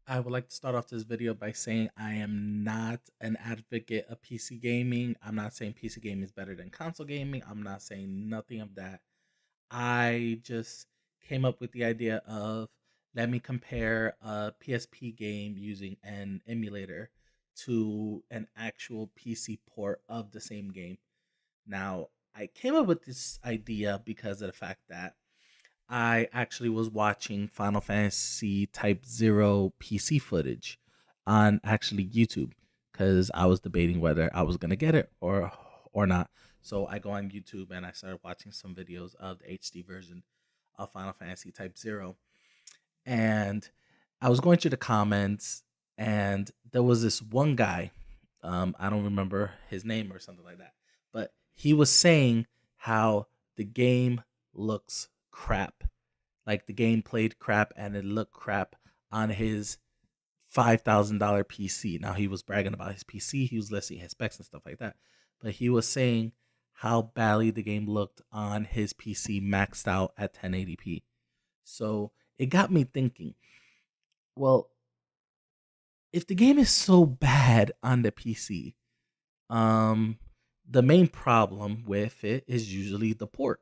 I would like to start off this video by saying I am not an advocate of PC gaming. I'm not saying PC gaming is better than console gaming. I'm not saying nothing of that. I just came up with the idea of let me compare a PSP game using an emulator to an actual PC port of the same game. Now, I came up with this idea because of the fact that I actually was watching Final Fantasy Type Zero PC footage on actually YouTube because I was debating whether I was gonna get it or not. So I go on YouTube and I started watching some videos of the HD version of Final Fantasy Type Zero, and I was going through the comments, and there was this one guy. I don't remember his name or something like that, but he was saying how the game looks crap, like the game played crap and it looked crap on his $5,000 PC. Now he was bragging about his PC, he was listing his specs and stuff like that, but he was saying how badly the game looked on his PC maxed out at 1080p. So it got me thinking, well, if the game is so bad on the PC, um, the main problem with it is usually the port.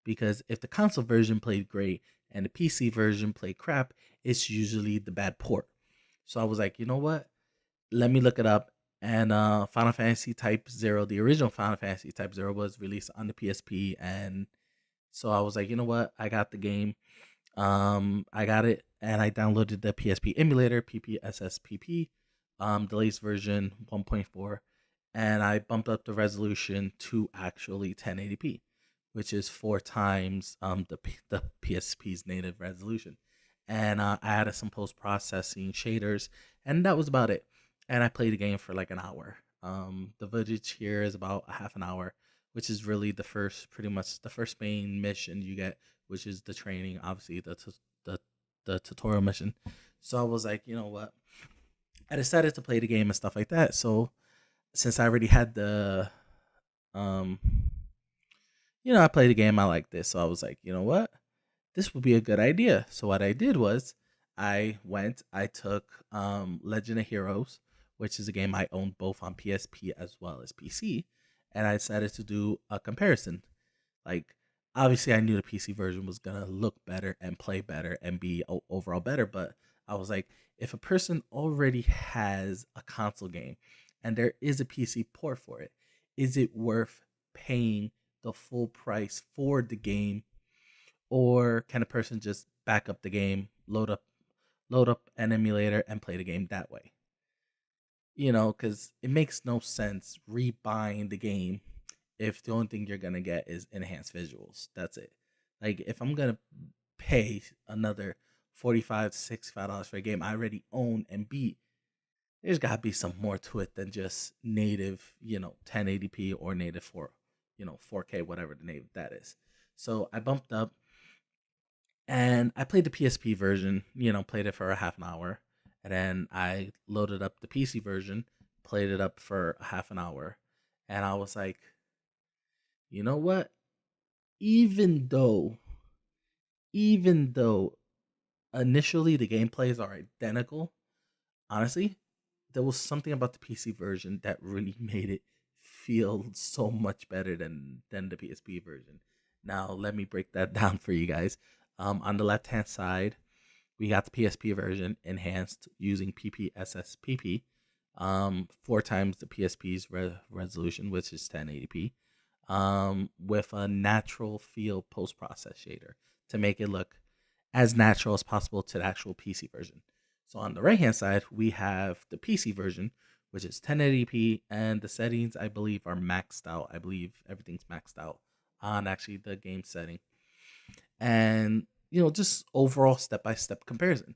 Because if the console version played great and the PC version played crap, it's usually the bad port. So I was like, you know what? Let me look it up. And Final Fantasy Type Zero, the original Final Fantasy Type Zero, was released on the PSP, and so I was like, you know what? I got the game. I got it, and I downloaded the PSP emulator, PPSSPP, the latest version 1.4, and I bumped up the resolution to actually 1080p, which is four times the PSP's native resolution. And I added some post processing shaders, and that was about it. And I played the game for like an hour. The footage here is about a half an hour, which is really the first, pretty much the first main mission you get, which is the training, obviously the the tutorial mission. So I was like, you know what? I decided to play the game and stuff like that. So since I already had um, I played the game, I like this. So I was like, you know what? This would be a good idea. So what I did was I took Legend of Heroes, which is a game I owned both on PSP as well as PC, and I decided to do a comparison. Like, obviously, I knew the PC version was gonna look better and play better and be overall better, but I was like, if a person already has a console game and there is a PC port for it, is it worth paying the full price for the game, or can a person just back up the game, load up an emulator, and play the game that way? Because it makes no sense rebuying the game if the only thing you're gonna get is enhanced visuals. That's it. Like, if I'm gonna pay another $45 to $65 for a game I already own and beat, there's gotta be some more to it than just native, 1080p or native 4K, whatever the native that is. So I bumped up and I played the PSP version, played it for a half an hour. And then I loaded up the PC version, played it up for a half an hour. And I was like, you know what? Even though, even though initially the gameplays are identical, honestly, there was something about the PC version that really made it feel so much better than the PSP version. Now, let me break that down for you guys. On the left hand side, we got the PSP version enhanced using PPSSPP, four times the PSP's resolution, which is 1080p, with a natural feel post process shader to make it look as natural as possible to the actual PC version. So on the right hand side, we have the PC version, which is 1080p, and the settings I believe are maxed out. I believe everything's maxed out on actually the game setting. And just overall step by step comparison.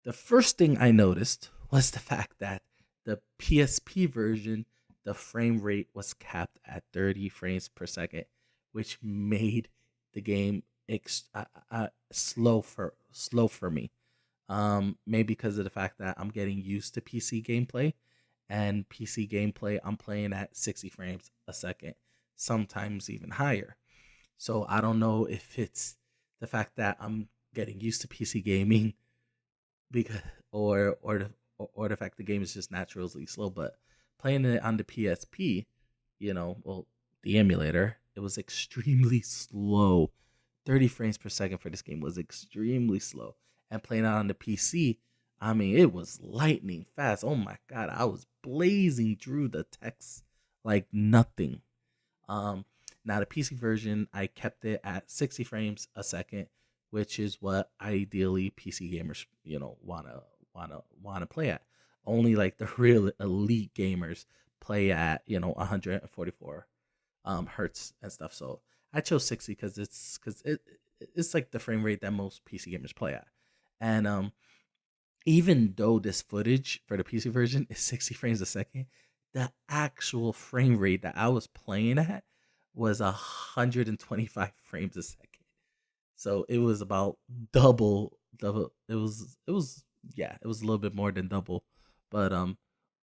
The first thing I noticed was the fact that the PSP version, the frame rate was capped at 30 frames per second, which made the game slow for me. Maybe because of the fact that I'm getting used to PC gameplay, and PC gameplay I'm playing at 60 frames a second, sometimes even higher. So I don't know if it's the fact that I'm getting used to PC gaming because or the fact the game is just naturally slow. But playing it on the PSP, well, the emulator, it was extremely slow. 30 frames per second for this game was extremely slow. And playing it on the PC, I mean, it was lightning fast. Oh my god, I was blazing through the text like nothing. Um, Now the PC version, I kept it at 60 frames a second, which is what ideally PC gamers, wanna play at. Only like the real elite gamers play at 144 hertz and stuff. So I chose 60 it's like the frame rate that most PC gamers play at. And even though this footage for the PC version is 60 frames a second, the actual frame rate that I was playing at was 125 frames a second. So it was about double. It was a little bit more than double, but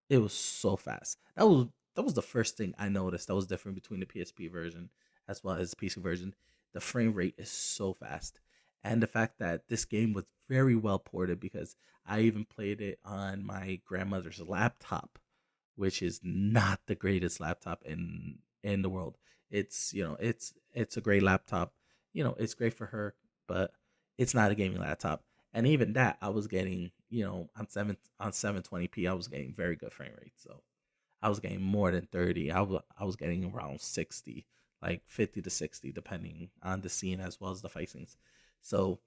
it was so fast. That was the first thing I noticed that was different between the PSP version as well as the PC version. The frame rate is so fast. And the fact that this game was very well ported, because I even played it on my grandmother's laptop, which is not the greatest laptop in the world. It's a great laptop. It's great for her, but it's not a gaming laptop. And even that, I was getting, on 720p, I was getting very good frame rate. So I was getting more than 30. I was getting around 60, like 50 to 60, depending on the scene as well as the fight scenes. So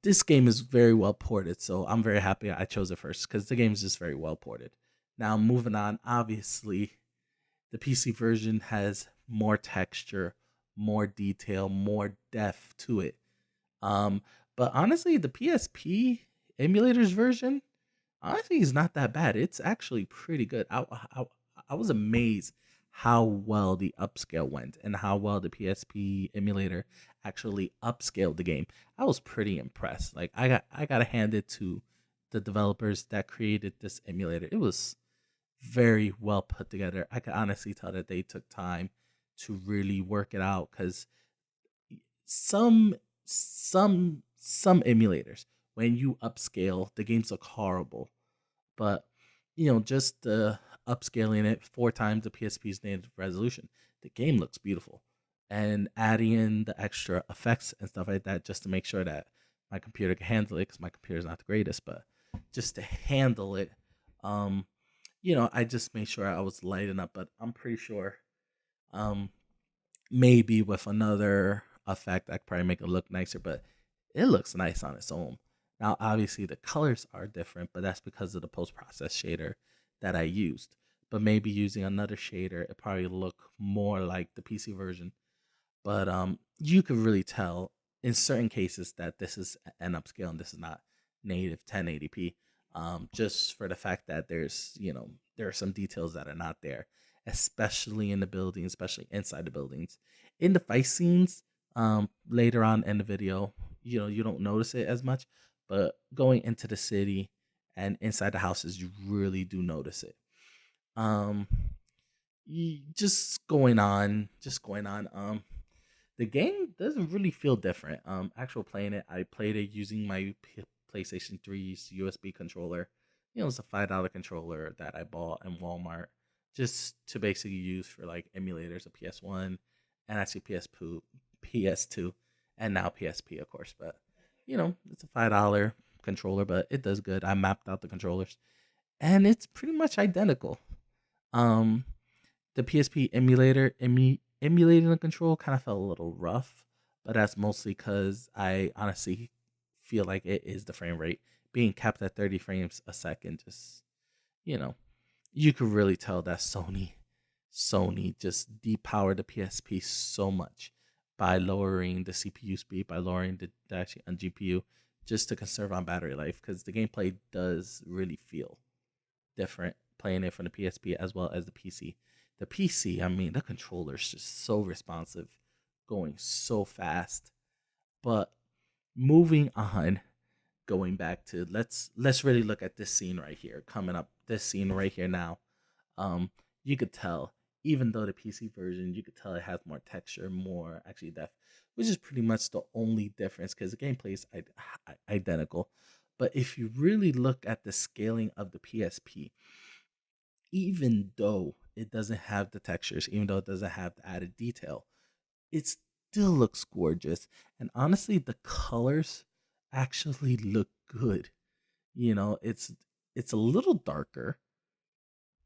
this game is very well ported. So I'm very happy I chose it first, because the game is just very well ported. Now moving on, obviously the PC version has more texture, more detail, more depth to it. Um, but honestly, the PSP emulators version, honestly, is not that bad. It's actually pretty good. I was amazed how well the upscale went and how well the PSP emulator actually upscaled the game. I was pretty impressed. Like I got to hand it to the developers that created this emulator. It was very well put together. I could honestly tell that they took time to really work it out, because some some emulators, when you upscale, the games look horrible. But just upscaling it 4 times the PSP's native resolution, the game looks beautiful. And adding in the extra effects and stuff like that, just to make sure that my computer can handle it, because my computer is not the greatest, but just to handle it, um, I just made sure I was lighting up. But I'm pretty sure, um, maybe with another effect, I could probably make it look nicer. But it looks nice on its own. Now, obviously, the colors are different, but that's because of the post process shader that I used. But maybe using another shader, it probably look more like the PC version. But you could really tell in certain cases that this is an upscale and this is not native 1080p. Just for the fact that there are some details that are not there, especially in the building, especially inside the buildings. In the fight scenes, later on in the video, you don't notice it as much, but going into the city and inside the houses, you really do notice it. Um, just going on. The game doesn't really feel different. Actual playing it, I played it using my PlayStation 3's USB controller. It's a $5 controller that I bought in Walmart, just to basically use for like emulators of PS1 and actually PS2, PS2, and now PSP, of course. But it's a $5 controller, but it does good. I mapped out the controllers, and it's pretty much identical. Um, the PSP emulating the control kind of felt a little rough, but that's mostly because I honestly feel like it is the frame rate being capped at 30 frames a second. Just you know, you could really tell that Sony just depowered the PSP so much by lowering the CPU speed, by lowering the actually on GPU, just to conserve on battery life, because the gameplay does really feel different playing it from the PSP as well as the PC. The PC, I mean, the controller is just so responsive, going so fast. But moving on, going back to let's really look at this scene right here coming up. This scene right here now. You could tell, even though the PC version, you could tell it has more texture, more actually depth, which is pretty much the only difference, because the gameplay is identical. But if you really look at the scaling of the PSP, even though it doesn't have the textures, even though it doesn't have the added detail, it still looks gorgeous. And honestly, the colors actually look good. It's a little darker,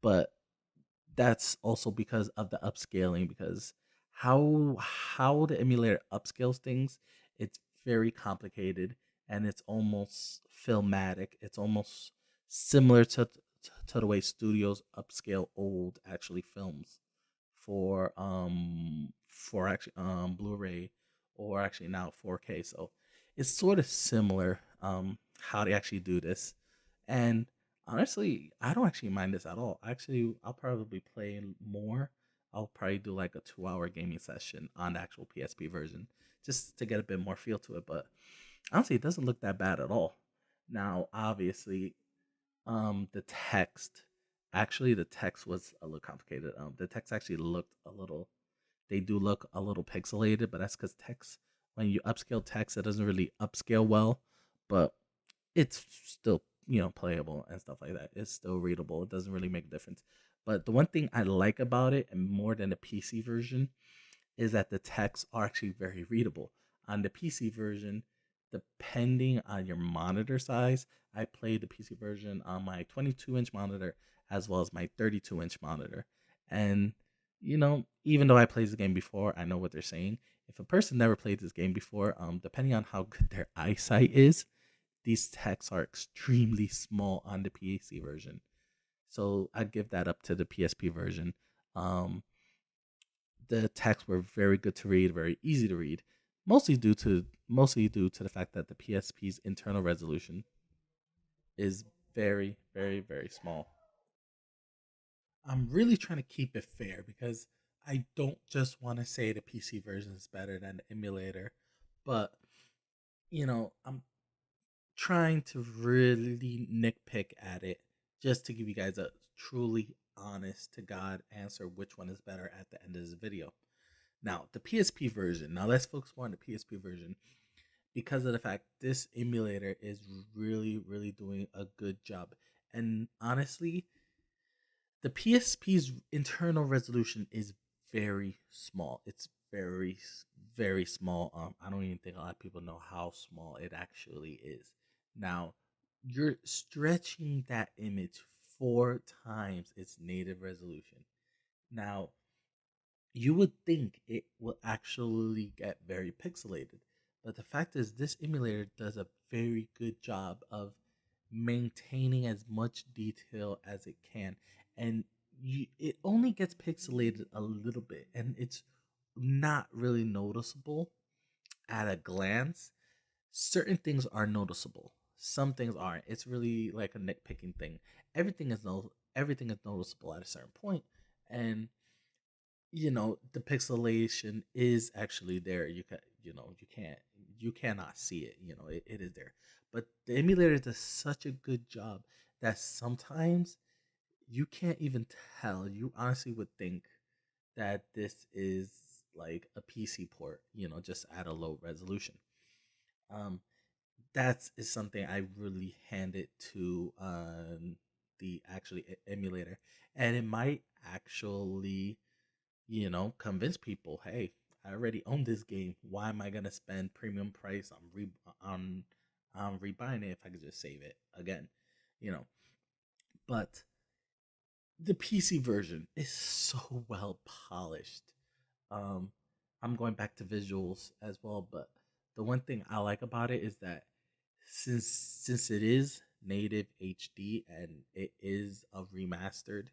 but that's also because of the upscaling, because how the emulator upscales things, it's very complicated, and it's almost filmatic. It's almost similar to the way studios upscale old actually films for actually Blu-ray, or actually now 4K. So it's sort of similar how they actually do this. And honestly, I don't actually mind this at all. Actually, I'll probably play more. I'll probably do like a 2-hour gaming session on the actual PSP version just to get a bit more feel to it. But honestly, it doesn't look that bad at all. Now, obviously, the text, actually, the text was a little complicated. The text actually looked a little, they do look a little pixelated, but that's because text, when you upscale text, it doesn't really upscale well. But it's still, playable and stuff like that. It's still readable. It doesn't really make a difference. But the one thing I like about it, and more than the PC version, is that the texts are actually very readable. On the PC version, depending on your monitor size, I played the PC version on my 22-inch monitor as well as my 32-inch monitor. And, even though I played the game before, I know what they're saying. If a person never played this game before, depending on how good their eyesight is, these texts are extremely small on the PC version. So I'd give that up to the PSP version. Um, the texts were very good to read, very easy to read, mostly due to the fact that the PSP's internal resolution is very, very, very small. I'm really trying to keep it fair because I don't just want to say the PC version is better than the emulator, but I'm trying to really nitpick at it just to give you guys a truly honest to God answer which one is better at the end of this video. Now, the PSP version. Now, let's focus more on the PSP version because of the fact this emulator is really, really doing a good job. And honestly, the PSP's internal resolution is very small. It's very, very small. I don't even think a lot of people know how small it actually is. Now, you're stretching that image 4 times its native resolution. Now, you would think it will actually get very pixelated. But the fact is, this emulator does a very good job of maintaining as much detail as it can. And it only gets pixelated a little bit, and it's not really noticeable at a glance. Certain things are noticeable, some things aren't. It's really like a nitpicking thing. Everything is noticeable at a certain point, and the pixelation is actually there. You cannot see it. It is there. But the emulator does such a good job that sometimes you can't even tell. You honestly would think that this is like a PC port, just at a low resolution. um that is something I really handed to the actually emulator, and it might actually convince people, hey, I already own this game. Why am I gonna spend premium price on rebuying it if I could just save it again? You know, but the PC version is so well polished. Um, I'm going back to visuals as well, but the one thing I like about it is that since it is native HD and it is a remastered,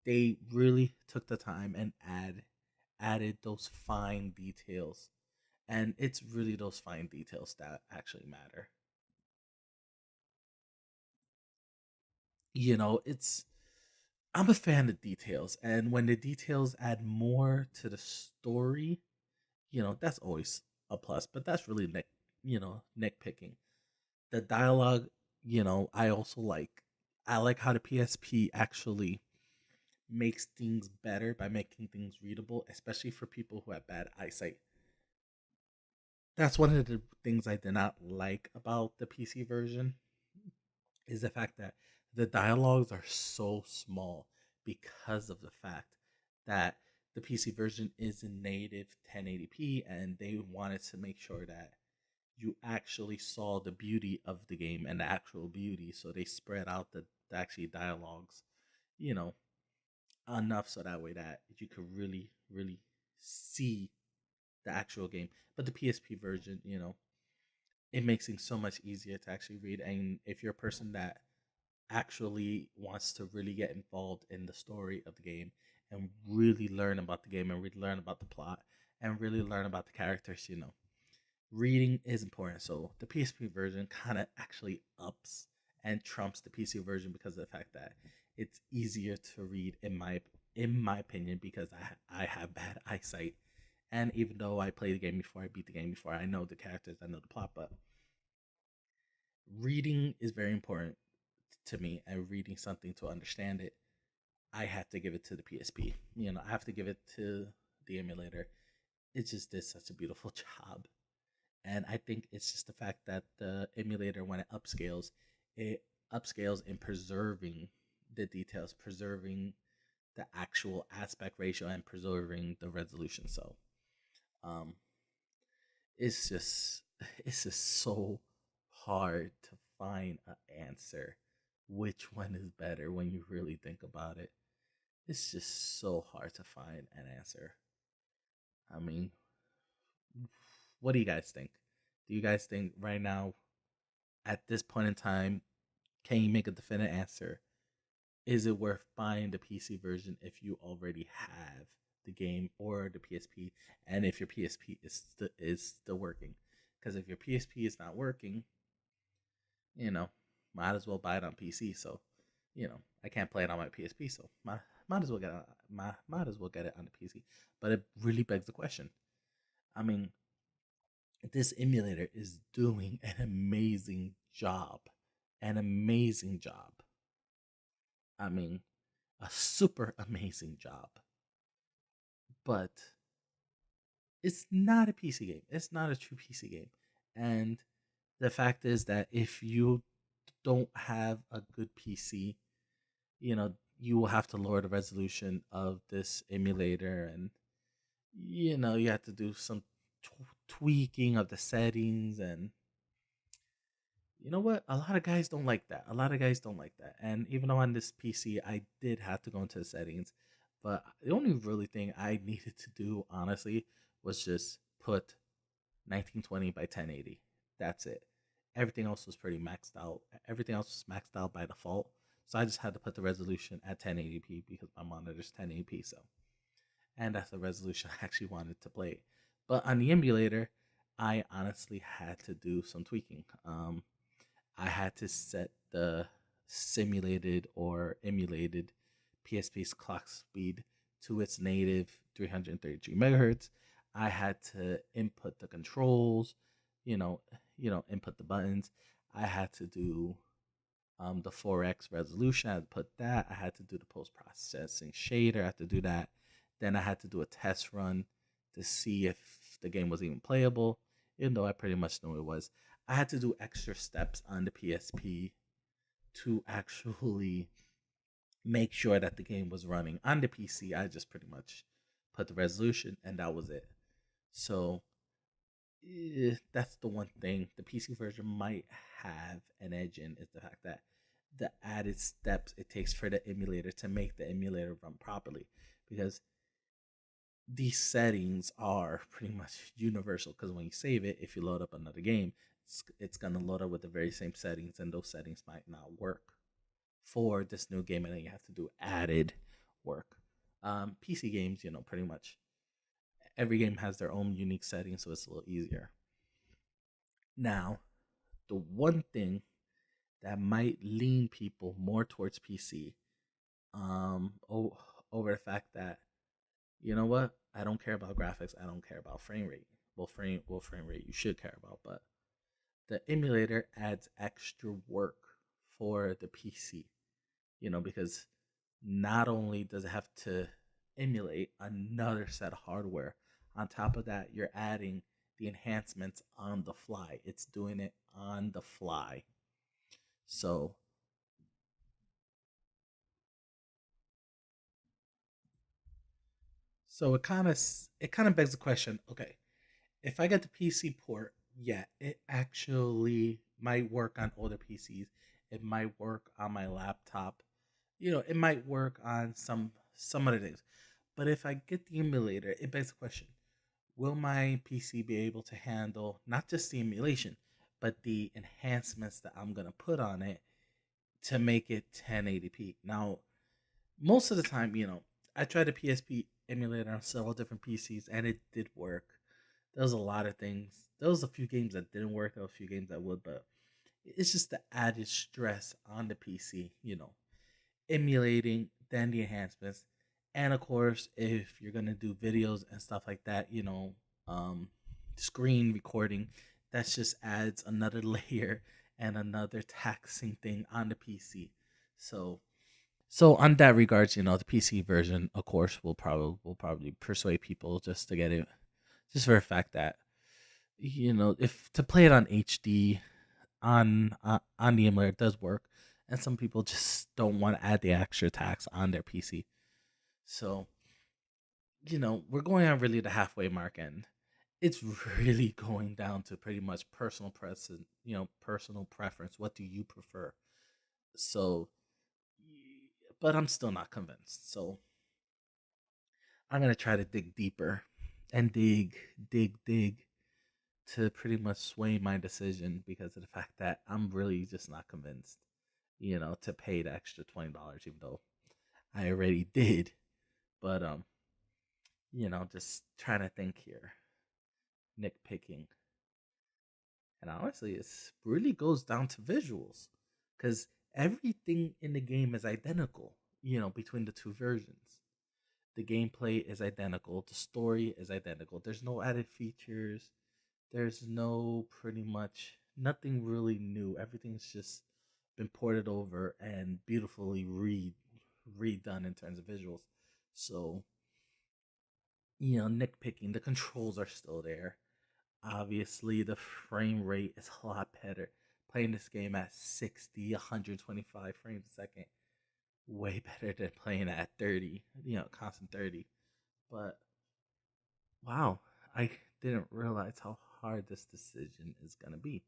they really took the time and added those fine details. And it's really those fine details that actually matter. It's I'm a fan of details, and when the details add more to the story, that's always a plus. But that's really nitpicking. The dialogue, I also like. I like how the PSP actually makes things better by making things readable, especially for people who have bad eyesight. That's one of the things I did not like about the PC version. is the fact that the dialogues are so small because of the fact that the PC version is in native 1080p, and they wanted to make sure that you actually saw the beauty of the game and the actual beauty. So they spread out the actually dialogues, you know, enough so that way that you could really, really see the actual game. But the PSP version, it makes things so much easier to actually read. And if you're a person that actually wants to really get involved in the story of the game and really learn about the game and really learn about the plot and really learn about the characters, reading is important. So the PSP version kind of actually ups and trumps the PC version because of the fact that it's easier to read in my opinion, because I have bad eyesight. And even though I play the game before, I beat the game before, I know the characters, I know the plot, but reading is very important to me, and reading something to understand it, I have to give it to the PSP. I have to give it to the emulator. It just did such a beautiful job. And I think it's just the fact that the emulator, when it upscales in preserving the details, preserving the actual aspect ratio, and preserving the resolution. So, um, it's just it's just so hard to find an answer. Which one is better when you really think about it? It's just so hard to find an answer. I mean, what do you guys think? Do you guys think right now, at this point in time, can you make a definite answer? Is it worth buying the PC version if you already have the game or the PSP, and if your PSP is still working? Because if your PSP is not working, you know, might as well buy it on PC. So, I can't play it on my PSP, so might as well get might as well get it on the PC. But it really begs the question. I mean, this emulator is doing an amazing job, an amazing job. I mean, a super amazing job. But it's not a PC game. It's not a true PC game. And the fact is that if you don't have a good PC, you will have to lower the resolution of this emulator, and you have to do some tweaking of the settings. And you know what, a lot of guys don't like that. A lot of guys don't like that. And even though on this PC I did have to go into the settings, but the only really thing I needed to do, honestly, was just put 1920 by 1080. That's it. Everything else was pretty maxed out. Everything else was maxed out by default. So I just had to put the resolution at 1080p because my monitor's 1080p. So, and that's the resolution I actually wanted to play. But on the emulator, I honestly had to do some tweaking. I had to set the simulated or emulated PSP's clock speed to its native 333 megahertz. I had to input the controls, you know, input the buttons. I had to do the 4x resolution. I had to put that. I had to do the post processing shader. I had to do that. Then I had to do a test run to see if the game was even playable, even though I pretty much knew it was. I had to do extra steps on the PSP to actually make sure that the game was running. On the PC, I just pretty much put the resolution and that was it. So that's the one thing the PC version might have an edge in, is the fact that the added steps it takes for the emulator to make the emulator run properly, because these settings are pretty much universal. Because when you save it, if you load up another game, it's going to load up with the very same settings, and those settings might not work for this new game, and then you have to do added work. PC games, pretty much every game has their own unique settings, so it's a little easier. Now, the one thing that might lean people more towards PC, over the fact that, you know what, I don't care about graphics, I don't care about frame rate. Frame rate you should care about, but the emulator adds extra work for the PC. Because not only does it have to emulate another set of hardware, on top of that, you're adding the enhancements on the fly. It's doing it on the fly. So So it kind of begs the question. Okay, if I get the PC port, yeah, it actually might work on older PCs. It might work on my laptop. It might work on some other things. But if I get the emulator, it begs the question: will my PC be able to handle not just the emulation, but the enhancements that I'm gonna put on it to make it 1080p? Now, most of the time, I tried the PSP emulator on several different PCs, and it did work. There was a lot of things. There was a few games that didn't work. There were a few games that would, but it's just the added stress on the PC. Emulating, then the enhancements, and of course, if you're gonna do videos and stuff like that, um, screen recording, that just adds another layer and another taxing thing on the PC. So so on that regards, the PC version, of course, will probably persuade people just to get it, just for the fact that if to play it on HD on the emulator does work, and some people just don't want to add the extra tax on their PC. So we're going on really the halfway mark, and it's really going down to pretty much personal preference. What do you prefer? So, but I'm still not convinced. So I'm gonna try to dig deeper and dig to pretty much sway my decision because of the fact that I'm really just not convinced, to pay the extra $20, even though I already did. But just trying to think here, nitpicking, and honestly, it really goes down to visuals, because everything in the game is identical, between the two versions. The gameplay is identical. The story is identical. There's no added features. There's no pretty much nothing really new. Everything's just been ported over and beautifully redone in terms of visuals. So, nitpicking, the controls are still there. Obviously, the frame rate is a lot better. Playing this game at 60, 125 frames a second, way better than playing at 30, constant 30. But wow, I didn't realize how hard this decision is going to be.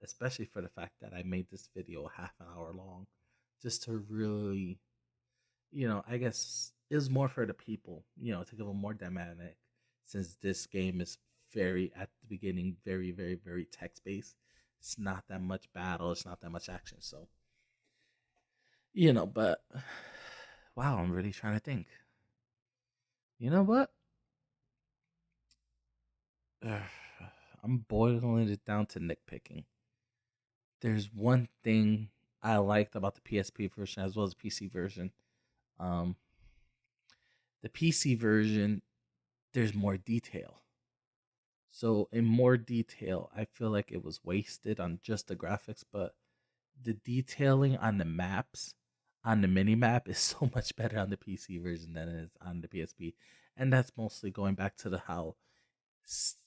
Especially for the fact that I made this video half an hour long just to really, I guess it was more for the people, to give them more dynamic, since this game is very, at the beginning, very, very, very text based. It's not that much battle, it's not that much action. So, but wow, I'm really trying to think. You know what? I'm boiling it down to nitpicking. There's one thing I liked about the PSP version as well as the PC version. Um, the PC version, there's more detail. So in more detail, I feel like it was wasted on just the graphics, but the detailing on the maps, on the mini map, is so much better on the PC version than it is on the PSP, and that's mostly going back to the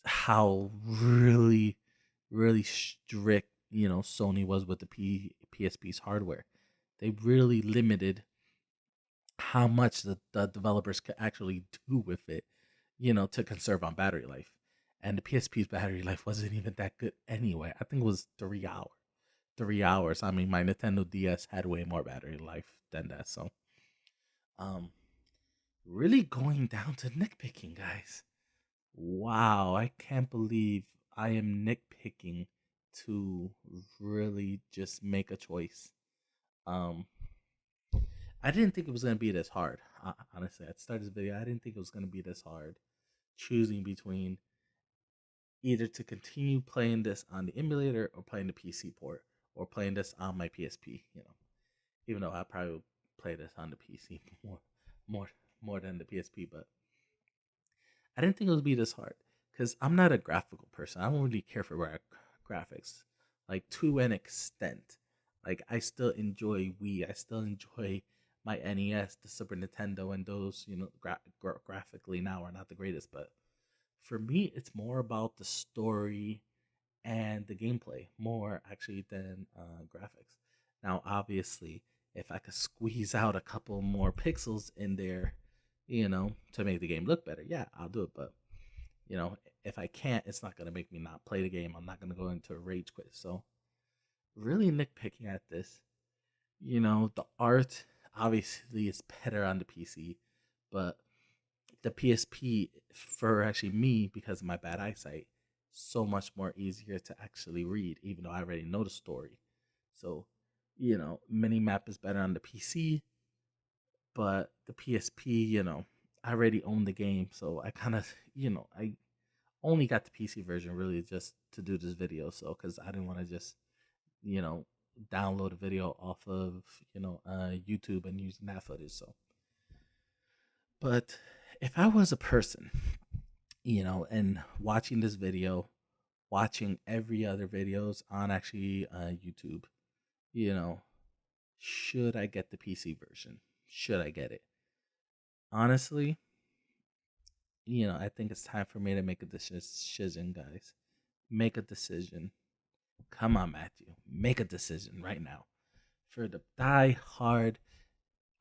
how really really strict Sony was with the PSP's hardware. They really limited how much the developers could actually do with it, to conserve on battery life. And the PSP's battery life wasn't even that good anyway. I think it was 3 hours. 3 hours. I mean, my Nintendo DS had way more battery life than that. So, um, really going down to nitpicking, guys. Wow, I can't believe I am nitpicking to really just make a choice. Um, I didn't think it was gonna be this hard. Honestly, at the start of this video, I didn't think it was gonna be this hard choosing between either to continue playing this on the emulator or playing the PC port or playing this on my PSP. Even though I probably would play this on the PC more, more than the PSP, but I didn't think it would be this hard because I'm not a graphical person. I don't really care for graphics, like to an extent. Like I still enjoy Wii. I still enjoy my NES, the Super Nintendo, and those graphically now are not the greatest. But for me, it's more about the story and the gameplay more actually than graphics. Now, obviously, if I could squeeze out a couple more pixels in there, to make the game look better. Yeah, I'll do it. But you know, if I can't, it's not gonna make me not play the game. I'm not gonna go into a rage quit. So really nitpicking at this. The art obviously is better on the PC, but the PSP for actually me because of my bad eyesight, so much more easier to actually read, even though I already know the story. So, Minimap is better on the PC, but the PSP, I already own the game, so I kind of, I only got the PC version really just to do this video. So, because I didn't want to just, you know, download a video off of, YouTube and using that footage. So, but if I was a person, and watching this video, watching every other videos on actually YouTube, you know, should I get the PC version? Should I get it? Honestly, I think it's time for me to make a decision, guys. Make a decision. Come on, Matthew. Make a decision right now. For the die-hard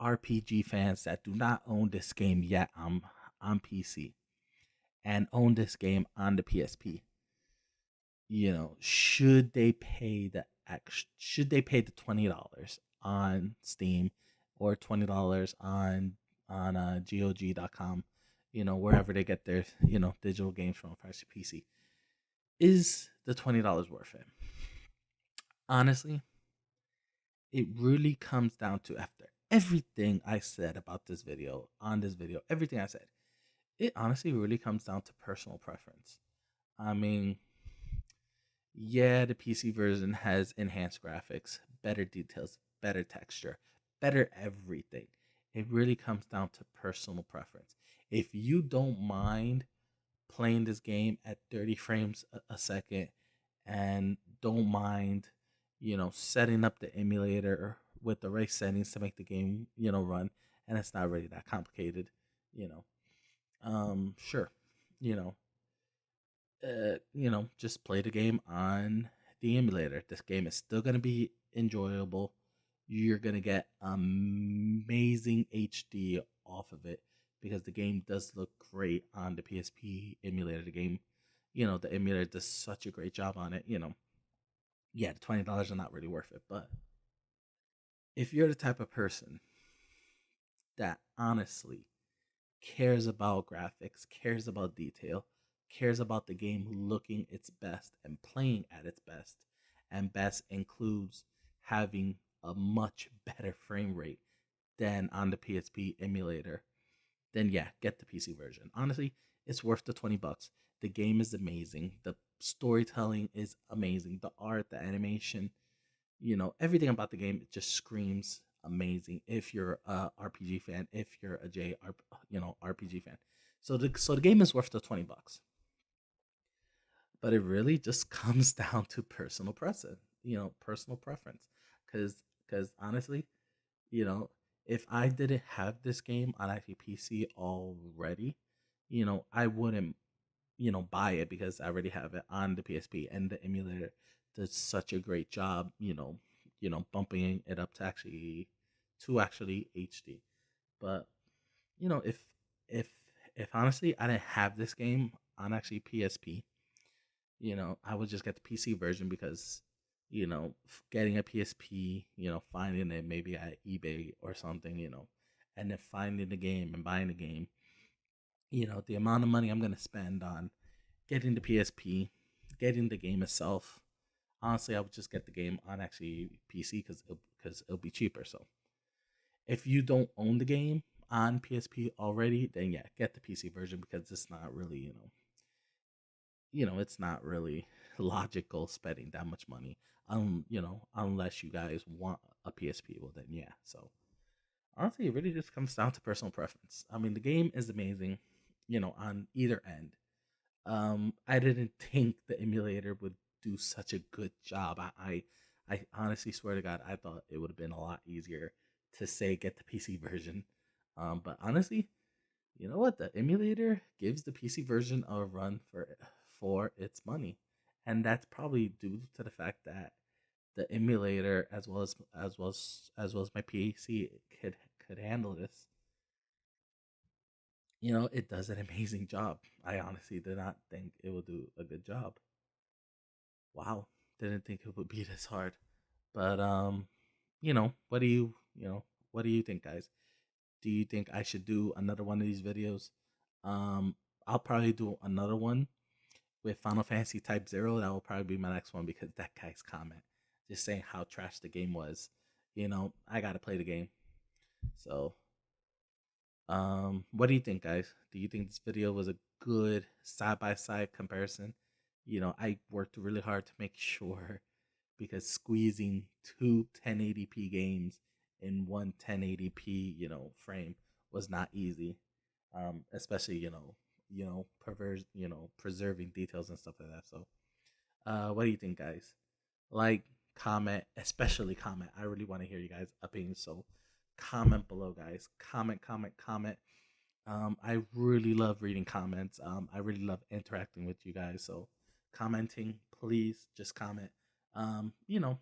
RPG fans that do not own this game yet on PC and own this game on the PSP, should they pay the $20 on Steam or $20 on GOG.com, wherever they get their digital games from for PC? Is the $20 worth it? Honestly, it really comes down to, after everything I said about this video, on this video, everything I said, it honestly really comes down to personal preference. I mean, yeah, the PC version has enhanced graphics, better details, better texture, better everything. It really comes down to personal preference. If you don't mind playing this game at 30 frames a second and don't mind, setting up the emulator with the right settings to make the game, run, and it's not really that complicated, you know, sure, you know, just play the game on the emulator. This game is still gonna be enjoyable. You're gonna get amazing HD off of it because the game does look great on the PSP emulator. The emulator does such a great job on it. Yeah, the $20 are not really worth it. But if you're the type of person that honestly cares about graphics, cares about detail, cares about the game looking its best and playing at its best. And best includes having a much better frame rate than on the PSP emulator. Then yeah, get the PC version. Honestly, it's worth the $20. The game is amazing. The storytelling is amazing. The art, the animation, everything about the game just screams amazing. If you're a RPG fan, if you're a RPG fan, so the game is worth the $20. But it really just comes down to personal preference, personal preference. Because honestly, you know, if I didn't have this game on actually PC already, I wouldn't buy it because I already have it on the PSP, and the emulator does such a great job, bumping it up to actually HD. But if if if honestly I didn't have this game on actually PSP, I would just get the PC version because getting a PSP, finding it maybe at eBay or something, and then finding the game and buying the game, the amount of money I'm gonna spend on getting the PSP, getting the game itself. Honestly, I would just get the game on actually PC because it'll be cheaper. So if you don't own the game on PSP already, then yeah, get the PC version because it's not really it's not really logical spending that much money. Unless you guys want a PSP, well then yeah. So honestly, it really just comes down to personal preference. I mean, the game is amazing, on either end. I didn't think the emulator would do such a good job. I honestly swear to God, I thought it would have been a lot easier to say get the PC version. But honestly, you know what? The emulator gives the PC version a run for its money, and that's probably due to the fact that the emulator, as well as my PC, could handle this. it does an amazing job. I honestly did not think it would do a good job. Wow, didn't think it would be this hard. But what do what do you think, guys? Do you think I should do another one of these videos? Um, I'll probably do another one with Final Fantasy Type Zero. That will probably be my next one because that guy's comment just saying how trash the game was. I gotta play the game. So, what do you think, guys? Do you think this video was a good side by side comparison? I worked really hard to make sure because squeezing two 1080p games in one 1080p, frame was not easy. Especially, preserving details and stuff like that. So, what do you think, guys? Like, comment, especially comment. I really want to hear you guys' opinions. So, comment below, guys. Comment, comment, comment. I really love reading comments. I really love interacting with you guys. So, commenting, please just comment. Um, you know,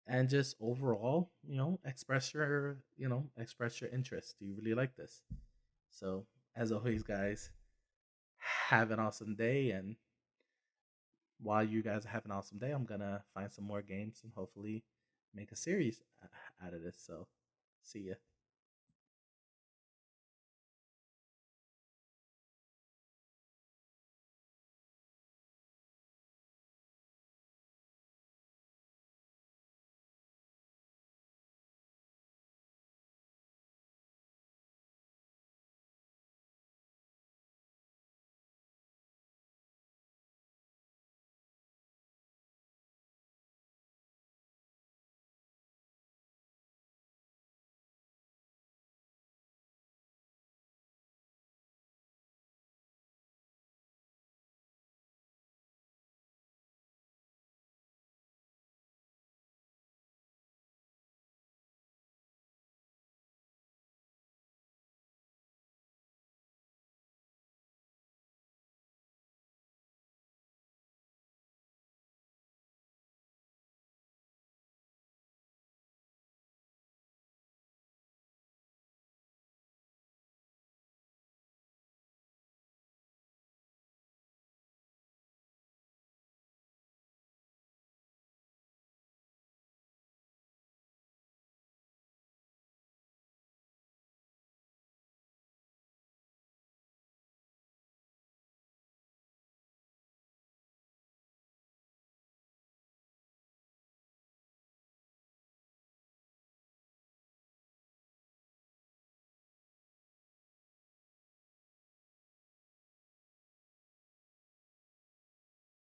and just overall, express your interest. Do you really like this? So, as always, guys, have an awesome day. And while you guys have an awesome day, I'm gonna find some more games and hopefully make a series out of this. So, see ya.